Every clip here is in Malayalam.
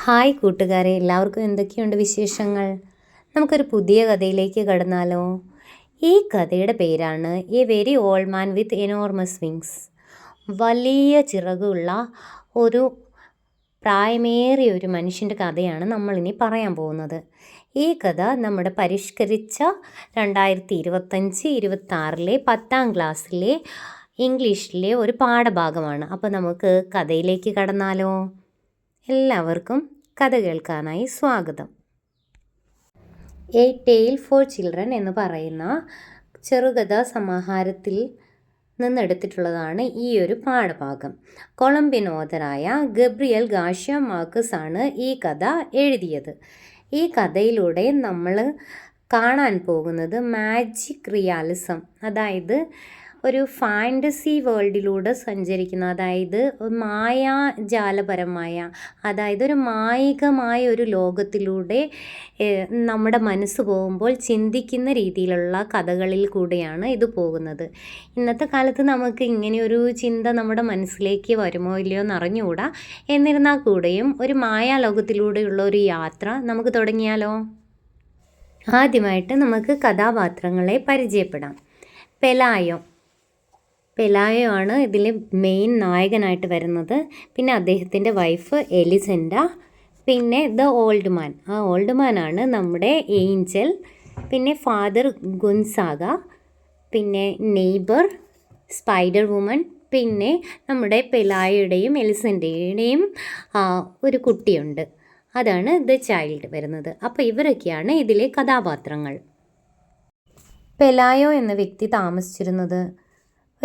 ഹായ് കൂട്ടുകാരെ, എല്ലാവർക്കും എന്തൊക്കെയുണ്ട് വിശേഷങ്ങൾ? നമുക്കൊരു പുതിയ കഥയിലേക്ക് കടന്നാലോ? ഈ കഥയുടെ പേരാണ് A very old man with enormous wings. വലിയ ചിറകുള്ള ഒരു പ്രായമേറിയ ഒരു മനുഷ്യൻ്റെ കഥയാണ് നമ്മളിനി പറയാൻ പോകുന്നത്. ഈ കഥ നമ്മുടെ പരിഷ്കരിച്ച 2025-26 10ാം ക്ലാസ്സിലെ ഇംഗ്ലീഷിലെ ഒരു പാഠഭാഗമാണ്. അപ്പോൾ നമുക്ക് കഥയിലേക്ക് കടന്നാലോ? എല്ലാവർക്കും കഥ കേൾക്കാനായി സ്വാഗതം. എ ടെയിൽ ഫോർ ചിൽഡ്രൻ എന്ന് പറയുന്ന ചെറുകഥാ സമാഹാരത്തിൽ നിന്നെടുത്തിട്ടുള്ളതാണ് ഈ ഒരു പാഠഭാഗം. കൊളംബിയൻ ഓഥറായ ഗബ്രിയൽ ഗാർഷ്യ മാർക്കസ് ആണ് ഈ കഥ എഴുതിയത്. ഈ കഥയിലൂടെ നമ്മൾ കാണാൻ പോകുന്നത് മാജിക് റിയാലിസം, അതായത് ഒരു ഫാൻറ്റസി വേൾഡിലൂടെ സഞ്ചരിക്കുന്ന, അതായത് മായാജാലപരമായ, അതായത് ഒരു മായികമായ ഒരു ലോകത്തിലൂടെ നമ്മുടെ മനസ്സ് പോകുമ്പോൾ ചിന്തിക്കുന്ന രീതിയിലുള്ള കഥകളിൽ കൂടെയാണ് ഇത് പോകുന്നത്. ഇന്നത്തെ കാലത്ത് നമുക്ക് ഇങ്ങനെയൊരു ചിന്ത നമ്മുടെ മനസ്സിലേക്ക് വരുമോ ഇല്ലയോ എന്നറിഞ്ഞുകൂടാ. എന്നിരുന്നാൽ കൂടെയും ഒരു മായാലോകത്തിലൂടെയുള്ള ഒരു യാത്ര നമുക്ക് തുടങ്ങിയാലോ? ആദ്യമായിട്ട് നമുക്ക് കഥാപാത്രങ്ങളെ പരിചയപ്പെടാം. പെലായോ ആണ് ഇതിൽ മെയിൻ നായകനായിട്ട് വരുന്നത്. പിന്നെ അദ്ദേഹത്തിൻ്റെ വൈഫ് എലിസെൻഡ, പിന്നെ ദ ഓൾഡ് മാൻ. ആ ഓൾഡ് മാനാണ് നമ്മുടെ ഏഞ്ചൽ. പിന്നെ ഫാദർ ഗുൻസാഗ, പിന്നെ നെയ്ബർ, സ്പൈഡർ വുമൺ, പിന്നെ നമ്മുടെ പെലായോയുടെയും എലിസെൻ്റെയുടെയും ഒരു കുട്ടിയുണ്ട്. അതാണ് ദ ചൈൽഡ് വരുന്നത്. അപ്പോൾ ഇവരൊക്കെയാണ് ഇതിലെ കഥാപാത്രങ്ങൾ. പെലായോ എന്ന വ്യക്തി താമസിച്ചിരുന്നത്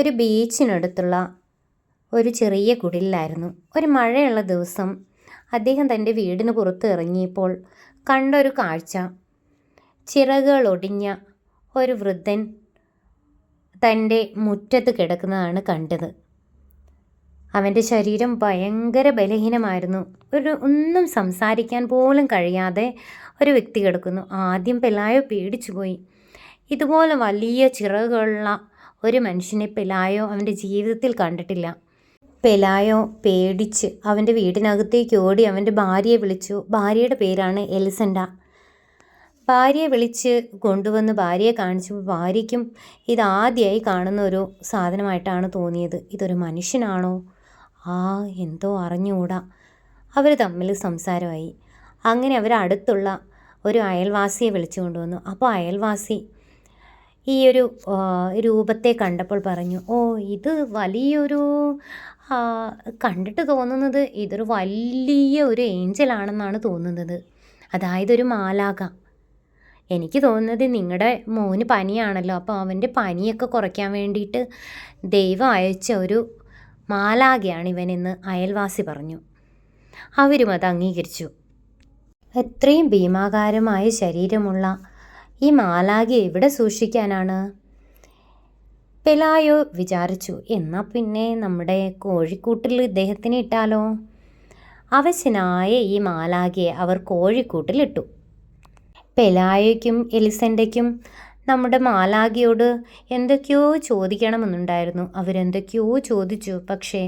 ഒരു ബീച്ചിനടുത്തുള്ള ഒരു ചെറിയ കുടിലായിരുന്നു. ഒരു മഴയുള്ള ദിവസം അദ്ദേഹം തൻ്റെ വീടിന് പുറത്ത് ഇറങ്ങിയപ്പോൾ കണ്ടൊരു കാഴ്ച, ചിറകുകളൊടിഞ്ഞ ഒരു വൃദ്ധൻ തൻ്റെ മുറ്റത്ത് കിടക്കുന്നതാണ് കണ്ടത്. അവൻ്റെ ശരീരം ഭയങ്കര ബലഹീനമായിരുന്നു. ഒന്നും സംസാരിക്കാൻ പോലും കഴിയാതെ ഒരു വ്യക്തി കിടക്കുന്നു. ആദ്യം പെലായോ പേടിച്ചുപോയി. ഇതുപോലെ വലിയ ചിറകുള്ള ഒരു മനുഷ്യനെ പെലായോ അവൻ്റെ ജീവിതത്തിൽ കണ്ടിട്ടില്ല. പെലായോ പേടിച്ച് അവൻ്റെ വീടിനകത്തേക്ക് ഓടി അവൻ്റെ ഭാര്യയെ വിളിച്ചു. ഭാര്യയുടെ പേരാണ് എലിസെൻഡ. ഭാര്യയെ വിളിച്ച് കൊണ്ടുവന്ന് ഭാര്യയെ കാണിച്ചപ്പോൾ ഭാര്യയ്ക്കും ഇതാദ്യമായി കാണുന്ന ഒരു സാധനമായിട്ടാണ് തോന്നിയത്. ഇതൊരു മനുഷ്യനാണോ? എന്തോ അറിഞ്ഞുകൂടാ. അവർ തമ്മിൽ സംസാരമായി. അങ്ങനെ അവർ അടുത്തുള്ള ഒരു അയൽവാസിയെ വിളിച്ചു കൊണ്ടുവന്നു. അപ്പോൾ അയൽവാസി ഈ ഒരു രൂപത്തെ കണ്ടപ്പോൾ പറഞ്ഞു, ഇത് വലിയൊരു കണ്ടിട്ട് തോന്നുന്നത് ഇതൊരു വലിയ ഒരു ഏഞ്ചലാണെന്നാണ് തോന്നുന്നത്, അതായത് ഒരു മാലാഖ. എനിക്ക് തോന്നുന്നത് നിങ്ങളുടെ മോന് പനിയാണല്ലോ, അപ്പോൾ അവൻ്റെ പനിയൊക്കെ കുറയ്ക്കാൻ വേണ്ടിയിട്ട് ദൈവം അയച്ച ഒരു മാലാഖയാണ് ഇവനെന്ന് അയൽവാസി പറഞ്ഞു. അവരും അത് അംഗീകരിച്ചു. എത്രയും ഭീമാകാരമായ ശരീരമുള്ള ഈ മാലാഖയെ എവിടെ സൂക്ഷിക്കാനാണ്? പെലായോ വിചാരിച്ചു, എന്നാൽ പിന്നെ നമ്മുടെ കോഴിക്കൂട്ടിൽ ഇദ്ദേഹത്തിന് ഇട്ടാലോ? അവശനായ ഈ മാലാഖയെ അവർ കോഴിക്കൂട്ടിലിട്ടു. പെലായോയ്ക്കും എലിസെൻ്റയ്ക്കും നമ്മുടെ മാലാഖയോട് എന്തൊക്കെയോ ചോദിക്കണമെന്നുണ്ടായിരുന്നു. അവരെന്തൊക്കെയോ ചോദിച്ചു. പക്ഷേ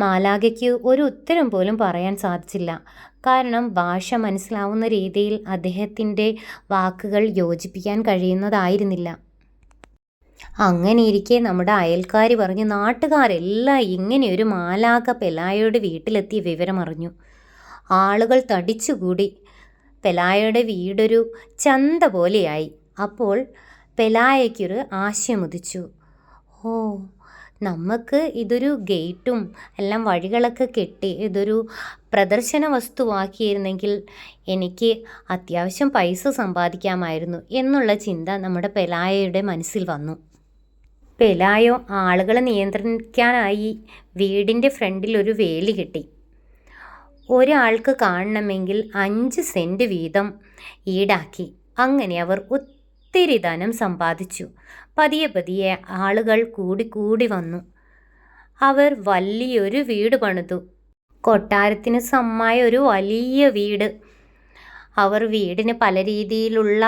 മാലാഖയ്ക്ക് ഒരു ഉത്തരം പോലും പറയാൻ സാധിച്ചില്ല. കാരണം ഭാഷ മനസ്സിലാവുന്ന രീതിയിൽ അദ്ദേഹത്തിൻ്റെ വാക്കുകൾ യോജിപ്പിക്കാൻ കഴിയുന്നതായിരുന്നില്ല. അങ്ങനെയിരിക്കെ നമ്മുടെ അയൽക്കാർ പറഞ്ഞു, നാട്ടുകാരെല്ലാം ഇങ്ങനെയൊരു മാലാഖ പെലായോയുടെ വീട്ടിലെത്തിയ വിവരമറിഞ്ഞു. ആളുകൾ തടിച്ചുകൂടി. പെലായോയുടെ വീടൊരു ചന്ത പോലെയായി. അപ്പോൾ പെലായയ്ക്കൊരു ആശയമുദിച്ചു. നമുക്ക് ഇതൊരു ഗേറ്റും എല്ലാം വഴികളൊക്കെ കെട്ടി ഇതൊരു പ്രദർശന വസ്തുവാക്കിയിരുന്നെങ്കിൽ എനിക്ക് അത്യാവശ്യം പൈസ സമ്പാദിക്കാമായിരുന്നു എന്നുള്ള ചിന്ത നമ്മുടെ പെലായയുടെ മനസ്സിൽ വന്നു. പെലായോ ആളുകളെ നിയന്ത്രിക്കാനായി വീടിൻ്റെ ഫ്രണ്ടിൽ ഒരു വേലി കെട്ടി. ഒരാൾക്ക് കാണണമെങ്കിൽ 5 സെൻറ്റ് വീതം ഈടാക്കി. അങ്ങനെ അവർ ഒത്തിരി ധനം സമ്പാദിച്ചു. പതിയെ ആളുകൾ കൂടി വന്നു. അവർ വലിയൊരു വീട് പണിതു. കൊട്ടാരത്തിന് സമമായ ഒരു വലിയ വീട്. അവർ വീടിന് പല രീതിയിലുള്ള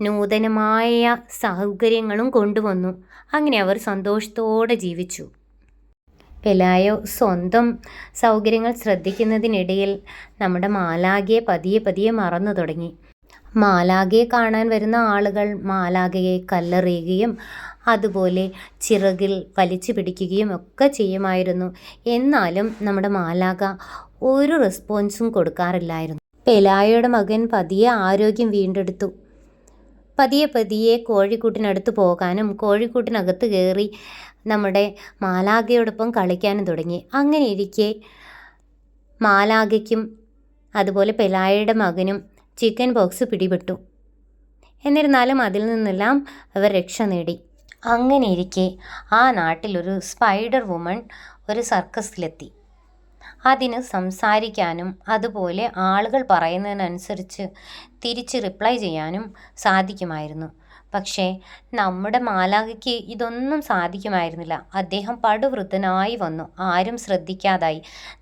നൂതനമായ സൗകര്യങ്ങളും കൊണ്ടുവന്നു. അങ്ങനെ അവർ സന്തോഷത്തോടെ ജീവിച്ചു. പെലായോ സ്വന്തം സൗകര്യങ്ങൾ ശ്രദ്ധിക്കുന്നതിനിടയിൽ നമ്മുടെ മാലാഖയെ പതിയെ പതിയെ മറന്നു തുടങ്ങി. മാലാഖയെ കാണാൻ വരുന്ന ആളുകൾ മാലാഖയെ കല്ലെറിയുകയും അതുപോലെ ചിറകിൽ വലിച്ചു പിടിക്കുകയും ഒക്കെ ചെയ്യുമായിരുന്നു. എന്നാലും നമ്മുടെ മാലാഖ ഒരു റെസ്പോൺസും കൊടുക്കാറില്ലായിരുന്നു. പെലായോയുടെ മകൻ പതിയെ ആരോഗ്യം വീണ്ടെടുത്തു. പതിയെ പതിയെ കോഴിക്കൂട്ടിനടുത്ത് പോകാനും കോഴിക്കൂട്ടിനകത്ത് കയറി നമ്മുടെ മാലാഖയോടൊപ്പം കളിക്കാനും തുടങ്ങി. അങ്ങനെ ഇരിക്കെ മാലാഖയ്ക്കും അതുപോലെ പെലായയുടെ മകനും ചിക്കൻ പോക്സ് പിടിപെട്ടു. എന്നിരുന്നാലും അതിൽ നിന്നെല്ലാം അവർ രക്ഷ നേടി. അങ്ങനെ ഇരിക്കെ ആ നാട്ടിലൊരു സ്പൈഡർ വുമൺ ഒരു സർക്കസിലെത്തി. അതിന് സംസാരിക്കാനും അതുപോലെ ആളുകൾ പറയുന്നതിനനുസരിച്ച് തിരിച്ച് റിപ്ലൈ ചെയ്യാനും സാധിക്കുമായിരുന്നു. പക്ഷേ നമ്മുടെ മാലാഖയ്ക്ക് ഇതൊന്നും സാധിക്കുമായിരുന്നില്ല. അദ്ദേഹം പടുവൃദ്ധനായി വന്നു. ആരും ശ്രദ്ധിക്കാതായി.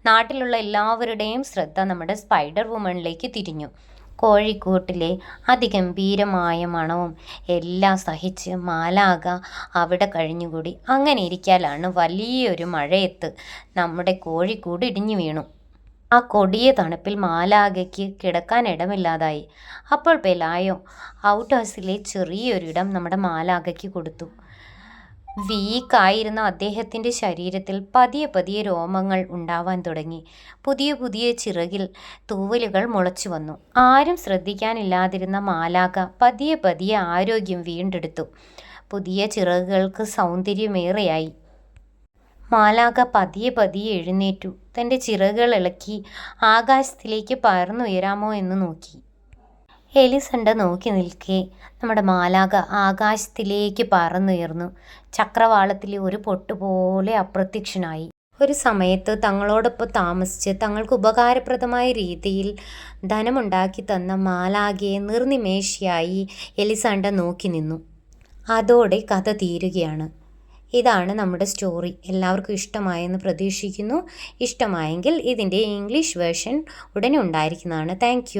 നാട്ടിലുള്ള എല്ലാവരുടെയും ശ്രദ്ധ നമ്മുടെ സ്പൈഡർ വുമണിലേക്ക് തിരിഞ്ഞു. കോഴിക്കൂട്ടിലെ അതിഗംഭീരമായ മണവും എല്ലാം സഹിച്ച് മാലാഖ അവിടെ കഴിഞ്ഞുകൂടി. അങ്ങനെ ഇരിക്കാലാണ് വലിയൊരു മഴയത്ത് നമ്മുടെ കോഴിക്കൂട് ഇടിഞ്ഞു വീണു. ആ കൊടിയ തണുപ്പിൽ മാലാഖയ്ക്ക് കിടക്കാൻ ഇടമില്ലാതായി. അപ്പോൾ പെലായോ ഔട്ട് ഹൗസിലെ ചെറിയൊരിടം നമ്മുടെ മാലാഖയ്ക്ക് കൊടുത്തു. വീക്കായിരുന്ന അദ്ദേഹത്തിൻ്റെ ശരീരത്തിൽ പതിയെ പതിയെ രോമങ്ങൾ ഉണ്ടാവാൻ തുടങ്ങി. പുതിയ പുതിയ ചിറകിൽ തൂവലുകൾ മുളച്ചു വന്നു. ആരും ശ്രദ്ധിക്കാനില്ലാതിരുന്ന മാലാഖ പതിയെ പതിയെ ആരോഗ്യം വീണ്ടെടുത്തു. പുതിയ ചിറകുകൾക്ക് സൗന്ദര്യമേറെയായി. മാലാഖ പതിയെ പതിയെ എഴുന്നേറ്റു. തൻ്റെ ചിറകുകൾ ഇളക്കി ആകാശത്തിലേക്ക് പറന്നുയരാമോ എന്ന് നോക്കി. എലിസണ്ട നോക്കി നിൽക്കെ നമ്മുടെ മാലാഖ ആകാശത്തിലേക്ക് പറന്നുയർന്നു. ചക്രവാളത്തിലെ ഒരു പൊട്ടുപോലെ അപ്രത്യക്ഷനായി. ഒരു സമയത്ത് തങ്ങളോടൊപ്പം താമസിച്ച് തങ്ങൾക്ക് ഉപകാരപ്രദമായ രീതിയിൽ ധനമുണ്ടാക്കി തന്ന മാലാഖയെ നിർനിമേഷയായി എലിസണ്ട നോക്കി നിന്നു. അതോടെ കഥ തീരുകയാണ്. ഇതാണ് നമ്മുടെ സ്റ്റോറി. എല്ലാവർക്കും ഇഷ്ടമായെന്ന് പ്രതീക്ഷിക്കുന്നു. ഇഷ്ടമായെങ്കിൽ ഇതിൻ്റെ ഇംഗ്ലീഷ് വേർഷൻ ഉടനെ ഉണ്ടായിരിക്കുന്നതാണ്. താങ്ക്